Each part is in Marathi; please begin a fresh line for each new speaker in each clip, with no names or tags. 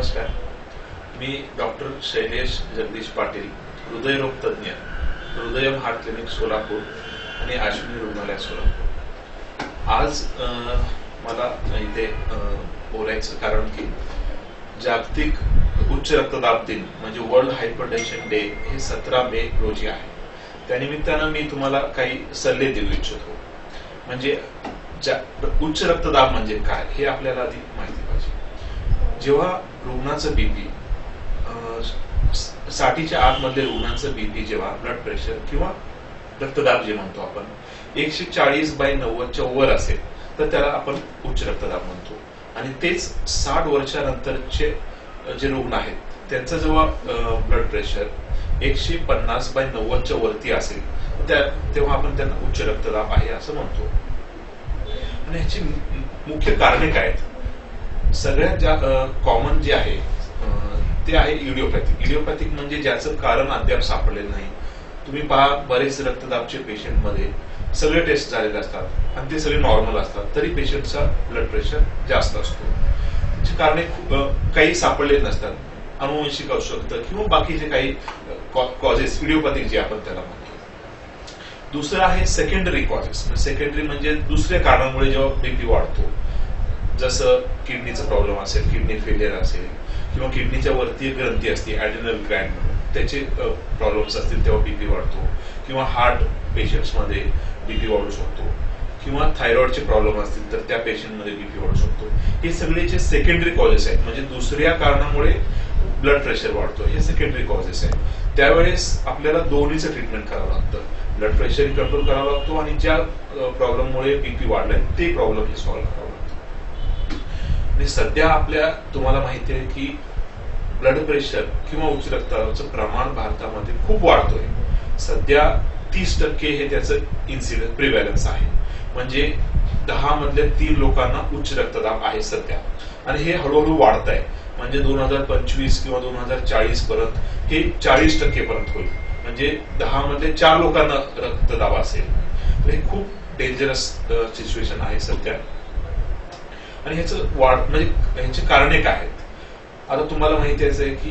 नमस्कार, मी डॉक्टर शैलेश जगदीश पाटील, हृदयरोग तज्ञ, हृदयम हार्ट क्लिनिक सोलापूर आणि अश्विनी रुग्णालय सोलापूर। आज मला इथे बोलायचं कारण की जागतिक उच्च रक्तदाब दिन म्हणजे वर्ल्ड हायपरटेन्शन डे हे 17 मे रोजी आहे। त्यानिमित्तानं मी तुम्हाला काही सल्ले देऊ इच्छितो। म्हणजे उच्च रक्तदाब म्हणजे काय हे आपल्याला आधी माहिती पाहिजे। जेव्हा रुग्णाचं बीपी 60च्या आतमधले रुग्णांचं बीपी जेव्हा ब्लड प्रेशर किंवा रक्तदाब जे म्हणतो आपण 140/90च्या वर असेल तर त्याला आपण उच्च रक्तदाब म्हणतो। आणि तेच 60 वर्षानंतरचे जे रुग्ण आहेत त्यांचं जेव्हा ब्लड प्रेशर 150/90च्या वरती असेल तेव्हा आपण त्यांना उच्च रक्तदाब आहे असं म्हणतो। आणि ह्याची मुख्य कारणे काय आहेत? सगळ्यात कॉमन जे आहे ते आहे इडिओपॅथिक म्हणजे ज्याचं कारण अद्याप सापडलेलं नाही। तुम्ही पहा, बरेच रक्तदाबचे पेशंट मध्ये सगळे टेस्ट झालेले असतात आणि ते सगळे नॉर्मल असतात, तरी पेशंटचा ब्लड प्रेशर जास्त असतो। त्याची कारणे काही सापडलेली नसतात, अनुवंशिक असू शकतं किंवा बाकीचे काही कॉजेस इडिओपॅथिक जे आपण त्याला म्हणतो। दुसरं आहे सेकंडरी कॉजेस। सेकंडरी म्हणजे दुसऱ्या कारणामुळे जेव्हा बीपी वाढतो, जसं किडनीचा प्रॉब्लेम असेल, किडनी फेलियर असेल किंवा किडनीच्या वरती ग्रंथी असते ॲड्रिनल ग्लँड म्हणून, त्याचे प्रॉब्लेम्स असतील तेव्हा बीपी वाढतो, किंवा हार्ट पेशंट्स मध्ये बीपी वाढू शकतो, किंवा थायरॉइडचे प्रॉब्लेम असतील तर त्या पेशंटमध्ये बीपी वाढू शकतो। हे सगळे जे सेकंडरी कॉजेस आहेत म्हणजे दुसऱ्या कारणामुळे ब्लड प्रेशर वाढतो, हे सेकंडरी कॉजेस आहेत। त्यावेळेस आपल्याला दोन्हीचं ट्रीटमेंट करावं लागतं। ब्लड प्रेशर कंट्रोल करावा लागतो आणि ज्या प्रॉब्लेममुळे बीपी वाढलाय ते प्रॉब्लेम हे सॉल्व्ह करावं लागतं। सध्या तुम्हाला माहिती आहे की ब्लड प्रेशर किंवा उच्च रक्तदाबाचं प्रमाण भारतामध्ये खूप वाढतोय। सध्या 30% हे त्याचं इन्सिडेंट प्रिव्हॅलन्स आहे, म्हणजे 10 मधल्या 3 लोकांना उच्च रक्तदाब आहे सध्या। आणि हे हळूहळू वाढत आहे, म्हणजे 2025 किंवा 2040 पर्यंत हे 40% पर्यंत होईल, म्हणजे 10 मधले 4 लोकांना रक्तदाब असेल। तर हे खूप डेंजरस सिच्युएशन आहे सध्या। आणि ह्याचं म्हणजे ह्याची कारणे काय आहेत? आता तुम्हाला माहिती आहे की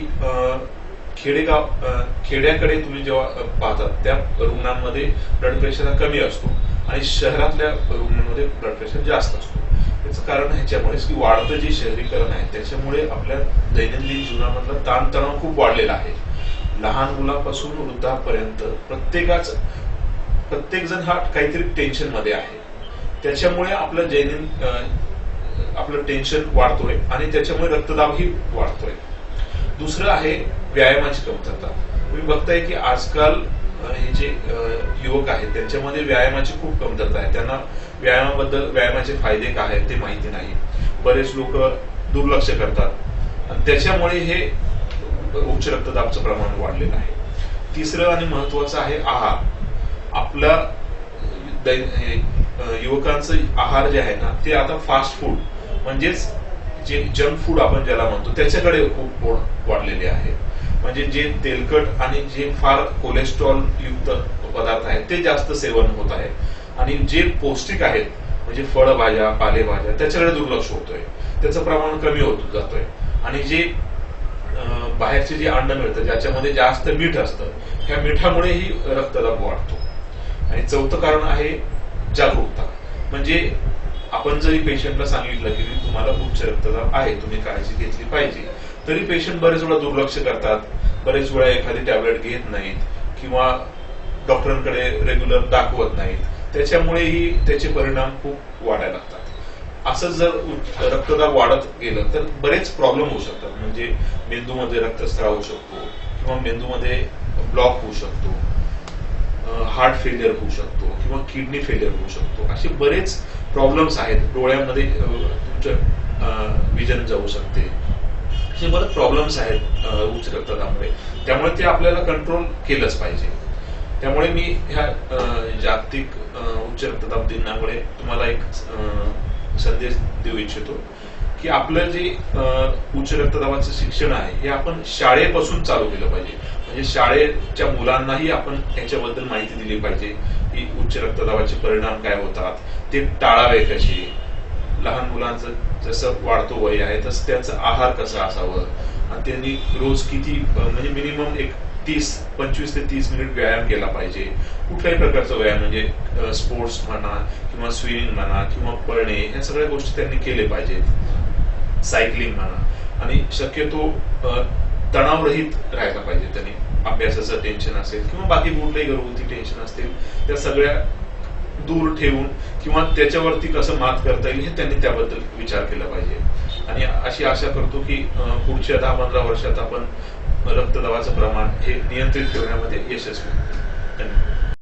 खेड्याकडे तुम्ही जेव्हा पाहतात त्या रुग्णांमध्ये ब्लड प्रेशर हा कमी असतो आणि शहरातल्या रुग्णांमध्ये ब्लड प्रेशर जास्त असतो। याचं कारण ह्याच्यामुळेच की वाढतं जे शहरीकरण आहे त्याच्यामुळे आपल्या दैनंदिन जीवनामधला ताणतणाव खूप वाढलेला आहे। लहान मुलापासून वृद्धापर्यंत प्रत्येक जण हा काहीतरी टेन्शन मध्ये आहे। त्याच्यामुळे आपलं टेन्शन वाढतोय आणि त्याच्यामुळे रक्तदाबही वाढतोय। दुसरं आहे व्यायामाची कमतरता। तुम्ही बघताय की आजकाल हे जे युवक आहेत त्यांच्यामध्ये व्यायामाची खूप कमतरता आहे। त्यांना व्यायामाचे फायदे काय आहेत ते माहिती नाही। बरेच लोक दुर्लक्ष करतात आणि त्याच्यामुळे हे उच्च रक्तदाबाचं प्रमाण वाढलेलं आहे। तिसरं आणि महत्वाचं आहे आहार। आपला युवकांचं आहार जे आहे ना ते आता फास्ट फूड म्हणजेच जे जंक फूड आपण ज्याला म्हणतो त्याच्याकडे खूप वाढलेले आहे। म्हणजे जे तेलकट आणि जे फार कोलेस्ट्रॉल युक्त पदार्थ आहेत ते जास्त सेवन होत आहे आणि जे पौष्टिक आहेत म्हणजे फळभाज्या पालेभाज्या त्याच्याकडे दुर्लक्ष होतोय, त्याचं प्रमाण कमी होत जातोय। आणि जे बाहेरचे जे अन्न मिळतं ज्याच्यामध्ये जास्त मीठ असतं ह्या मिठामुळेही रक्तदाब वाढतो। आणि चौथं कारण आहे जागरूकता। म्हणजे आपण जरी पेशंटला सांगितलं की तुम्हाला उच्च रक्तदाब आहे, तुम्ही काळजी घेतली पाहिजे, तरी पेशंट बरेच वेळा दुर्लक्ष करतात, बरेच वेळा एखादी टॅबलेट घेत नाहीत किंवा डॉक्टरांकडे रेग्युलर दाखवत नाहीत। त्याच्यामुळेही त्याचे परिणाम खूप वाढायला लागतात। असं जर रक्तदाब वाढत गेलं तर बरेच प्रॉब्लेम होऊ शकतात। म्हणजे मेंदूमध्ये रक्तस्राव होऊ शकतो किंवा मेंदूमध्ये ब्लॉक होऊ शकतो, हार्ट फेलियर होऊ शकतो किंवा किडनी फेलियर होऊ शकतो। असे बरेच प्रॉब्लेम्स आहेत। डोळ्यामध्ये तुमचं विजन जाऊ शकते। असे बरेच प्रॉब्लेम्स आहेत उच्च रक्तदाबामुळे, त्यामुळे ते आपल्याला कंट्रोल केलंच पाहिजे। त्यामुळे मी ह्या जागतिक उच्च रक्तदाब दिनामुळे तुम्हाला एक संदेश देऊ इच्छितो की आपलं जे उच्च रक्तदाबाचं शिक्षण आहे हे आपण शाळेपासून चालू केलं पाहिजे। म्हणजे शाळेच्या मुलांनाही आपण याच्याबद्दल माहिती दिली पाहिजे की उच्च रक्तदाबाचे परिणाम काय होतात, ते टाळावे कसे, लहान मुलांचं जसं वाढतो वय आहे तसं त्यांचा आहार कसा असावं आणि त्यांनी रोज किती म्हणजे मिनिमम एक 25 ते 30 मिनिट व्यायाम केला पाहिजे. कुठल्याही प्रकारचा व्यायाम म्हणजे स्पोर्ट्स म्हणा किंवा स्विमिंग म्हणा किंवा पळणे, ह्या सगळ्या गोष्टी त्यांनी केले पाहिजेत. सायकलिंग म्हणा आणि शक्यतो तणावरहित राहायला पाहिजे त्यांनी. अभ्यासाचं टेन्शन असेल किंवा बाकी कुठलेही घरगुती टेन्शन असतील त्या सगळ्या दूर ठेवून किंवा त्याच्यावरती कसं मात करता येईल हे त्यांनी त्याबद्दल विचार केला पाहिजे. आणि अशी आशा करतो की पुढच्या 10-15 वर्षात आपण रक्तदाबाचं प्रमाण हे नियंत्रित ठेवण्यामध्ये यशस्वी होऊ.